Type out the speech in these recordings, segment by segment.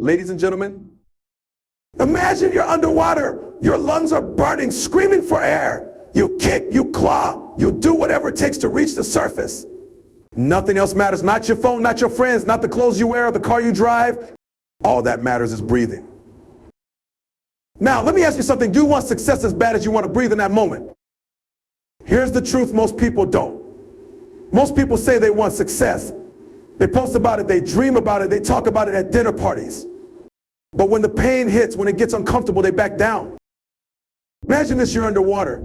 Ladies and gentlemen, imagine you're underwater. Your lungs are burning, screaming for air. You kick, you claw, you do whatever it takes to reach the surface. Nothing else matters. Not your phone, not your friends, not the clothes you wear or the car you drive. All that matters is breathing. Now, let me ask you something. Do you want success as bad as you want to breathe in that moment? Here's the truth: most people don't. Most people say they want success. They post about it, they dream about it, they talk about it at dinner parties. But when the pain hits, when it gets uncomfortable, they back down. Imagine this: you're underwater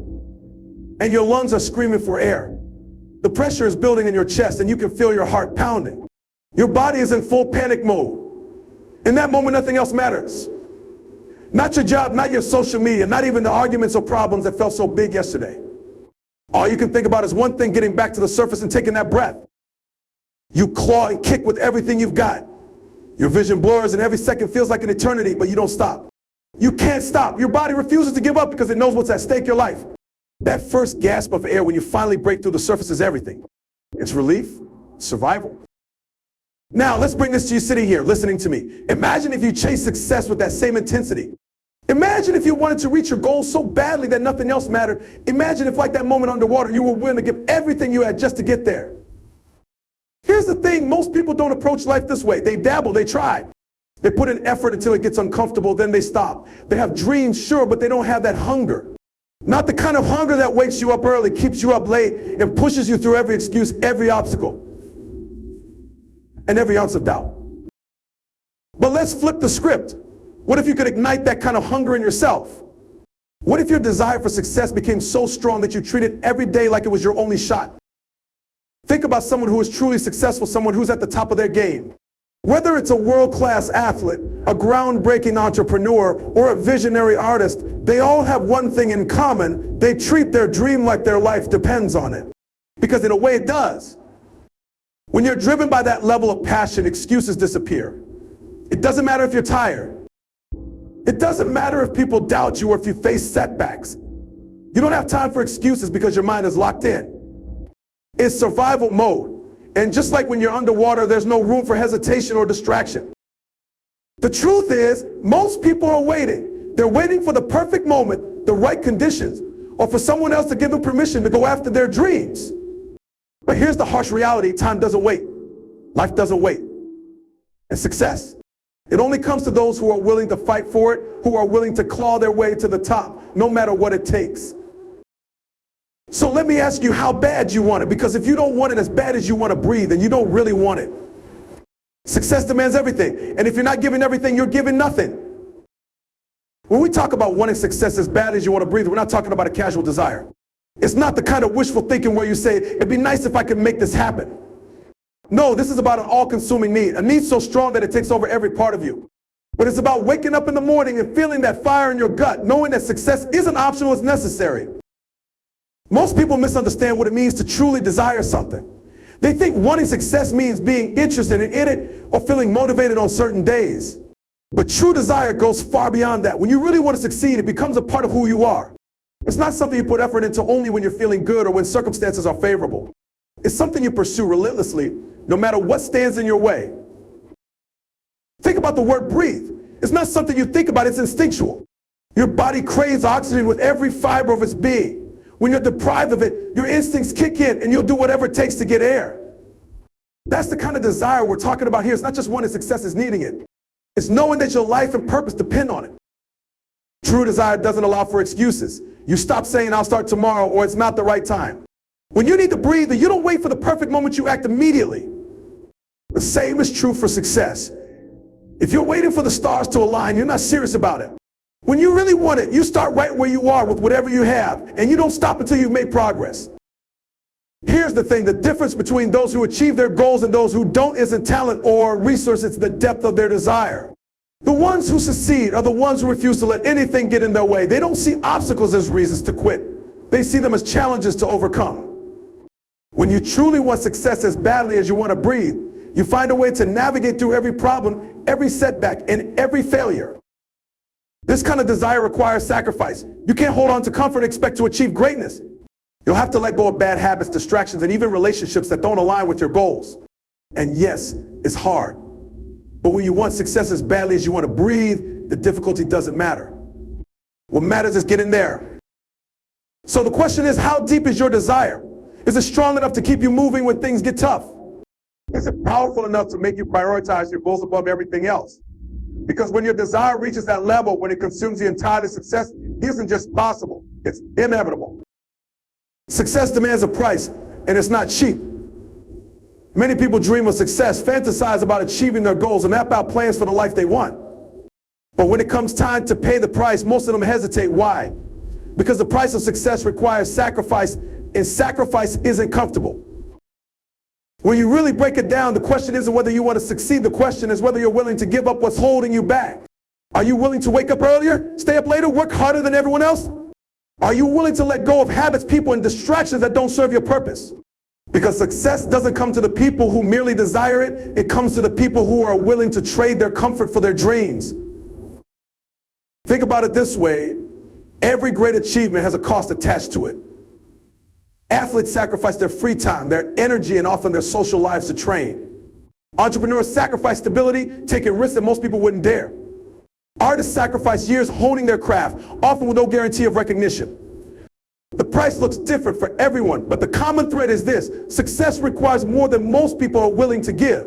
and your lungs are screaming for air. The pressure is building in your chest and you can feel your heart pounding. Your body is in full panic mode. In that moment, nothing else matters. Not your job, not your social media, not even the arguments or problems that felt so big yesterday. All you can think about is one thing: getting back to the surface and taking that breath. You claw and kick with everything you've got. Your vision blurs and every second feels like an eternity, but you don't stop. You can't stop. Your body refuses to give up because it knows what's at stake: your life. That first gasp of air when you finally break through the surface is everything. It's relief, survival. Now, let's bring this to you sitting here, listening to me. Imagine if you chased success with that same intensity. Imagine if you wanted to reach your goals so badly that nothing else mattered. Imagine if, like that moment underwater, you were willing to give everything you had just to get there. Here's the thing: most people don't approach life this way. They dabble, they try. They put in effort until it gets uncomfortable, then they stop. They have dreams, sure, but they don't have that hunger. Not the kind of hunger that wakes you up early, keeps you up late, and pushes you through every excuse, every obstacle, and every ounce of doubt. But let's flip the script. What if you could ignite that kind of hunger in yourself? What if your desire for success became so strong that you treated every day like it was your only shot? Think about someone who is truly successful, someone who's at the top of their game. Whether it's a world-class athlete, a groundbreaking entrepreneur, or a visionary artist, they all have one thing in common: they treat their dream like their life depends on it. Because in a way it does. When you're driven by that level of passion, excuses disappear. It doesn't matter if you're tired. It doesn't matter if people doubt you or if you face setbacks. You don't have time for excuses because your mind is locked in. It's survival mode. And just like when you're underwater, there's no room for hesitation or distraction. The truth is, most people are waiting. They're waiting for the perfect moment, the right conditions, or for someone else to give them permission to go after their dreams. But here's the harsh reality: time doesn't wait. Life doesn't wait. And success, it only comes to those who are willing to fight for it, who are willing to claw their way to the top, no matter what it takes. So let me ask you how bad you want it, because if you don't want it as bad as you want to breathe, then you don't really want it. Success demands everything, and if you're not giving everything, you're giving nothing. When we talk about wanting success as bad as you want to breathe, we're not talking about a casual desire. It's not the kind of wishful thinking where you say, it'd be nice if I could make this happen. No, this is about an all-consuming need, a need so strong that it takes over every part of you. But it's about waking up in the morning and feeling that fire in your gut, knowing that success isn't optional, it's necessary. Most people misunderstand what it means to truly desire something. They think wanting success means being interested in it or feeling motivated on certain days. But true desire goes far beyond that. When you really want to succeed, it becomes a part of who you are. It's not something you put effort into only when you're feeling good or when circumstances are favorable. It's something you pursue relentlessly, no matter what stands in your way. Think about the word breathe. It's not something you think about, it's instinctual. Your body craves oxygen with every fiber of its being. When you're deprived of it, your instincts kick in and you'll do whatever it takes to get air. That's the kind of desire we're talking about here. It's not just wanting success, it's needing it. It's knowing that your life and purpose depend on it. True desire doesn't allow for excuses. You stop saying, I'll start tomorrow, or it's not the right time. When you need to breathe, you don't wait for the perfect moment, you act immediately. The same is true for success. If you're waiting for the stars to align, you're not serious about it. When you really want it, you start right where you are with whatever you have, and you don't stop until you've made progress. Here's the thing: the difference between those who achieve their goals and those who don't isn't talent or resource, it's the depth of their desire. The ones who succeed are the ones who refuse to let anything get in their way. They don't see obstacles as reasons to quit. They see them as challenges to overcome. When you truly want success as badly as you want to breathe, you find a way to navigate through every problem, every setback, and every failure. This kind of desire requires sacrifice. You can't hold on to comfort and expect to achieve greatness. You'll have to let go of bad habits, distractions, and even relationships that don't align with your goals. And yes, it's hard. But when you want success as badly as you want to breathe, the difficulty doesn't matter. What matters is getting there. So the question is, how deep is your desire? Is it strong enough to keep you moving when things get tough? Is it powerful enough to make you prioritize your goals above everything else? Because when your desire reaches that level, when it consumes the entirety of success, it isn't just possible, it's inevitable. Success demands a price, and it's not cheap. Many people dream of success, fantasize about achieving their goals, and map out plans for the life they want. But when it comes time to pay the price, most of them hesitate. Why? Because the price of success requires sacrifice, and sacrifice isn't comfortable. When you really break it down, the question isn't whether you want to succeed. The question is whether you're willing to give up what's holding you back. Are you willing to wake up earlier, stay up later, work harder than everyone else? Are you willing to let go of habits, people, and distractions that don't serve your purpose? Because success doesn't come to the people who merely desire it. It comes to the people who are willing to trade their comfort for their dreams. Think about it this way. Every great achievement has a cost attached to it. Athletes sacrifice their free time, their energy, and often their social lives to train. Entrepreneurs sacrifice stability, taking risks that most people wouldn't dare. Artists sacrifice years honing their craft, often with no guarantee of recognition. The price looks different for everyone, but the common thread is this: success requires more than most people are willing to give.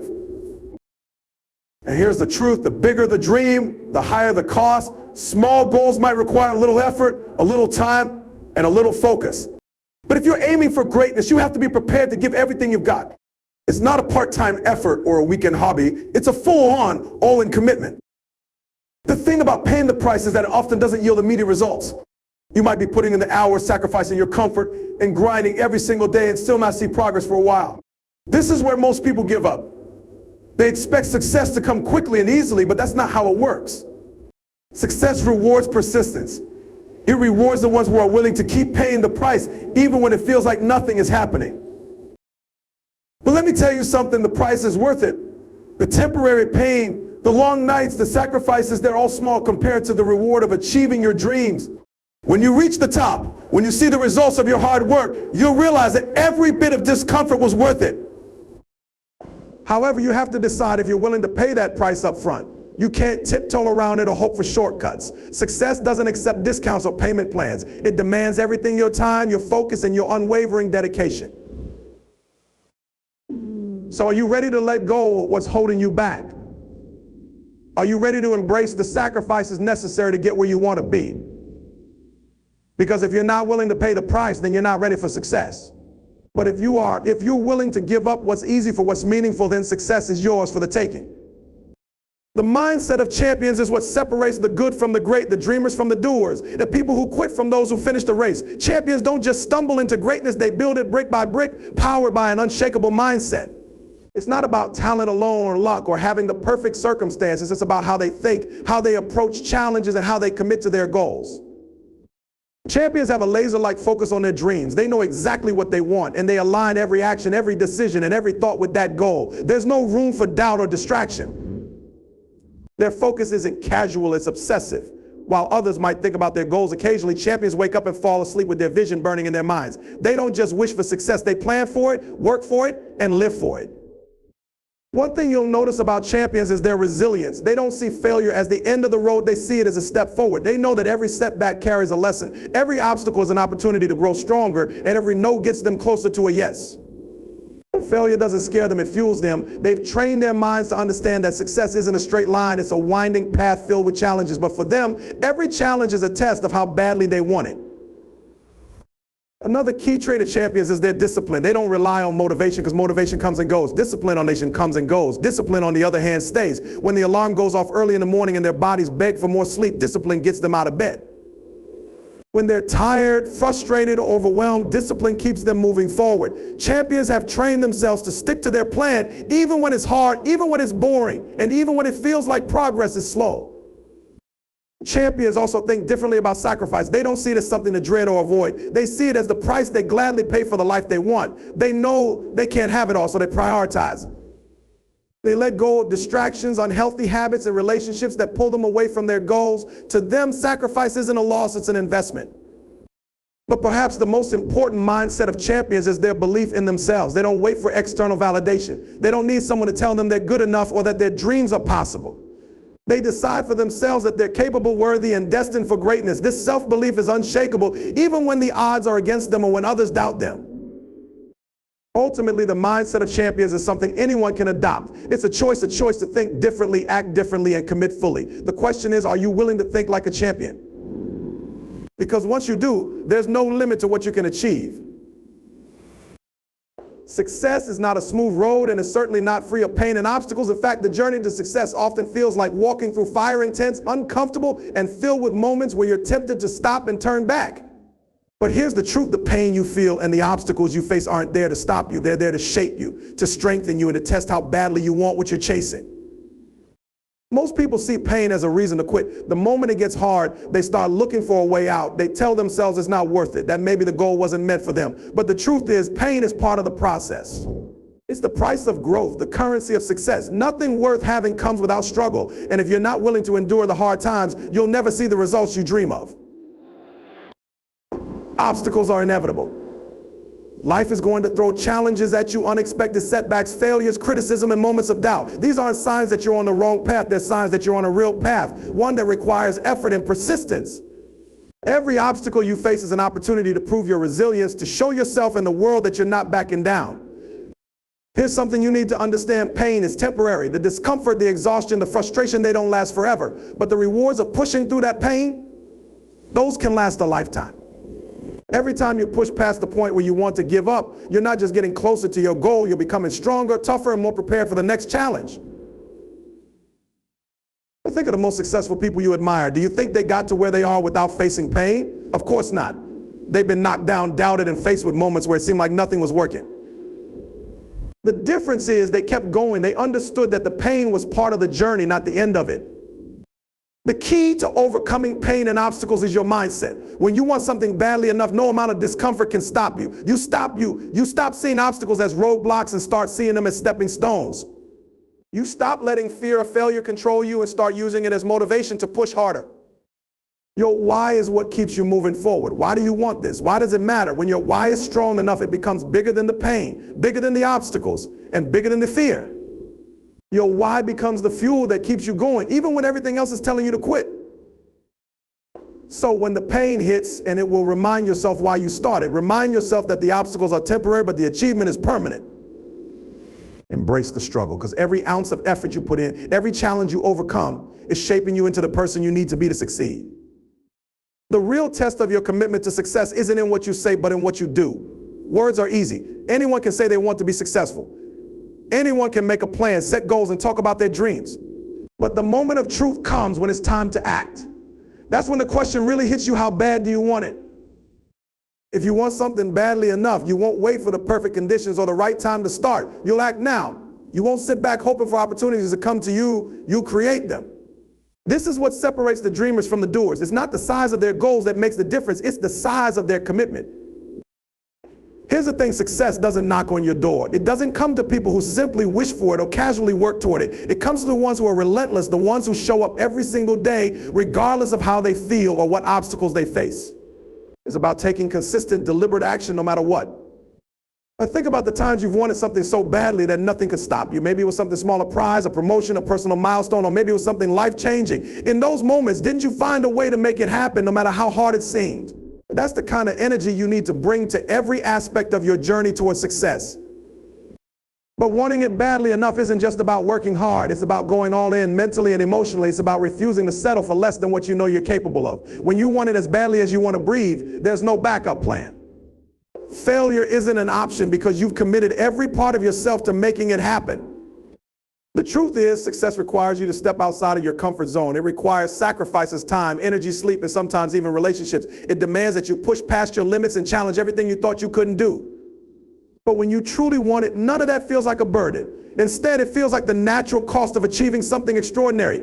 And here's the truth: the bigger the dream, the higher the cost. Small goals might require a little effort, a little time, and a little focus. But if you're aiming for greatness, you have to be prepared to give everything you've got. It's not a part-time effort or a weekend hobby. It's a full-on, all-in commitment. The thing about paying the price is that it often doesn't yield immediate results. You might be putting in the hours, sacrificing your comfort, and grinding every single day and still not see progress for a while. This is where most people give up. They expect success to come quickly and easily, but that's not how it works. Success rewards persistence. It rewards the ones who are willing to keep paying the price, even when it feels like nothing is happening. But let me tell you something, the price is worth it. The temporary pain, the long nights, the sacrifices, they're all small compared to the reward of achieving your dreams. When you reach the top, when you see the results of your hard work, you'll realize that every bit of discomfort was worth it. However, you have to decide if you're willing to pay that price up front. You can't tiptoe around it or hope for shortcuts. Success doesn't accept discounts or payment plans. It demands everything: your time, your focus, and your unwavering dedication. So are you ready to let go of what's holding you back? Are you ready to embrace the sacrifices necessary to get where you want to be? Because if you're not willing to pay the price, then you're not ready for success. But if you're willing to give up what's easy for what's meaningful, then success is yours for the taking. The mindset of champions is what separates the good from the great, the dreamers from the doers, the people who quit from those who finish the race. Champions don't just stumble into greatness, they build it brick by brick, powered by an unshakable mindset. It's not about talent alone or luck or having the perfect circumstances. It's about how they think, how they approach challenges, and how they commit to their goals. Champions have a laser-like focus on their dreams. They know exactly what they want, and they align every action, every decision, and every thought with that goal. There's no room for doubt or distraction. Their focus isn't casual, it's obsessive. While others might think about their goals occasionally, champions wake up and fall asleep with their vision burning in their minds. They don't just wish for success, they plan for it, work for it, and live for it. One thing you'll notice about champions is their resilience. They don't see failure as the end of the road, they see it as a step forward. They know that every setback carries a lesson. Every obstacle is an opportunity to grow stronger, and every no gets them closer to a yes. Failure doesn't scare them, it fuels them. They've trained their minds to understand that success isn't a straight line, it's a winding path filled with challenges. But for them, every challenge is a test of how badly they want it. Another key trait of champions is their discipline. They don't rely on motivation, because motivation comes and goes. Discipline comes and goes. Discipline, on the other hand, stays. When the alarm goes off early in the morning and their bodies beg for more sleep, discipline gets them out of bed. When they're tired, frustrated, or overwhelmed, discipline keeps them moving forward. Champions have trained themselves to stick to their plan, even when it's hard, even when it's boring, and even when it feels like progress is slow. Champions also think differently about sacrifice. They don't see it as something to dread or avoid. They see it as the price they gladly pay for the life they want. They know they can't have it all, so they prioritize. They let go of distractions, unhealthy habits, and relationships that pull them away from their goals. To them, sacrifice isn't a loss, it's an investment. But perhaps the most important mindset of champions is their belief in themselves. They don't wait for external validation. They don't need someone to tell them they're good enough or that their dreams are possible. They decide for themselves that they're capable, worthy, and destined for greatness. This self-belief is unshakable, even when the odds are against them or when others doubt them. Ultimately, the mindset of champions is something anyone can adopt. It's a choice to think differently, act differently, and commit fully. The question is, are you willing to think like a champion? Because once you do, there's no limit to what you can achieve. Success is not a smooth road, and it's certainly not free of pain and obstacles. In fact, the journey to success often feels like walking through fire and tents, uncomfortable and filled with moments where you're tempted to stop and turn back. But here's the truth: the pain you feel and the obstacles you face aren't there to stop you. They're there to shape you, to strengthen you, and to test how badly you want what you're chasing. Most people see pain as a reason to quit. The moment it gets hard, they start looking for a way out. They tell themselves it's not worth it, that maybe the goal wasn't meant for them. But the truth is, pain is part of the process. It's the price of growth, the currency of success. Nothing worth having comes without struggle. And if you're not willing to endure the hard times, you'll never see the results you dream of. Obstacles are inevitable. Life is going to throw challenges at you, unexpected setbacks, failures, criticism, and moments of doubt. These aren't signs that you're on the wrong path. They're signs that you're on a real path, one that requires effort and persistence. Every obstacle you face is an opportunity to prove your resilience, to show yourself in the world that you're not backing down. Here's something you need to understand: pain is temporary. The discomfort, the exhaustion, the frustration, they don't last forever. But the rewards of pushing through that pain, those can last a lifetime. Every time you push past the point where you want to give up, you're not just getting closer to your goal, you're becoming stronger, tougher, and more prepared for the next challenge. But think of the most successful people you admire. Do you think they got to where they are without facing pain? Of course not. They've been knocked down, doubted, and faced with moments where it seemed like nothing was working. The difference is they kept going. They understood that the pain was part of the journey, not the end of it. The key to overcoming pain and obstacles is your mindset. When you want something badly enough, no amount of discomfort can stop you. You stop seeing obstacles as roadblocks and start seeing them as stepping stones. You stop letting fear of failure control you and start using it as motivation to push harder. Your why is what keeps you moving forward. Why do you want this? Why does it matter? When your why is strong enough, it becomes bigger than the pain, bigger than the obstacles, and bigger than the fear. Your why becomes the fuel that keeps you going, even when everything else is telling you to quit. So when the pain hits, and it will remind yourself why you started. Remind yourself that the obstacles are temporary, but the achievement is permanent. Embrace the struggle, because every ounce of effort you put in, every challenge you overcome, is shaping you into the person you need to be to succeed. The real test of your commitment to success isn't in what you say, but in what you do. Words are easy. Anyone can say they want to be successful. Anyone can make a plan, set goals, and talk about their dreams. But the moment of truth comes when it's time to act. That's when the question really hits you: how bad do you want it? If you want something badly enough, you won't wait for the perfect conditions or the right time to start. You'll act now. You won't sit back hoping for opportunities to come to you. You create them. This is what separates the dreamers from the doers. It's not the size of their goals that makes the difference. It's the size of their commitment. Here's the thing: success doesn't knock on your door. It doesn't come to people who simply wish for it or casually work toward it. It comes to the ones who are relentless, the ones who show up every single day, regardless of how they feel or what obstacles they face. It's about taking consistent, deliberate action no matter what. But think about the times you've wanted something so badly that nothing could stop you. Maybe it was something small, a prize, a promotion, a personal milestone, or maybe it was something life-changing. In those moments, didn't you find a way to make it happen no matter how hard it seemed? That's the kind of energy you need to bring to every aspect of your journey towards success. But wanting it badly enough isn't just about working hard. It's about going all in mentally and emotionally. It's about refusing to settle for less than what you know you're capable of. When you want it as badly as you want to breathe, there's no backup plan. Failure isn't an option because you've committed every part of yourself to making it happen. The truth is, success requires you to step outside of your comfort zone. It requires sacrifices, time, energy, sleep, and sometimes even relationships. It demands that you push past your limits and challenge everything you thought you couldn't do. But when you truly want it, none of that feels like a burden. Instead, it feels like the natural cost of achieving something extraordinary.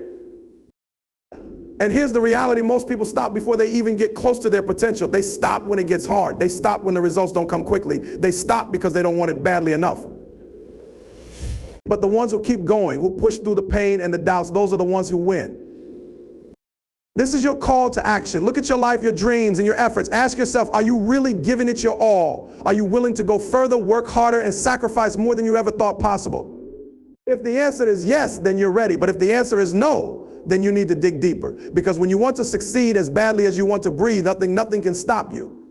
And here's the reality: most people stop before they even get close to their potential. They stop when it gets hard. They stop when the results don't come quickly. They stop because they don't want it badly enough. But the ones who keep going, who push through the pain and the doubts, those are the ones who win. This is your call to action. Look at your life, your dreams, and your efforts. Ask yourself, are you really giving it your all? Are you willing to go further, work harder, and sacrifice more than you ever thought possible? If the answer is yes, then you're ready. But if the answer is no, then you need to dig deeper. Because when you want to succeed as badly as you want to breathe, nothing can stop you.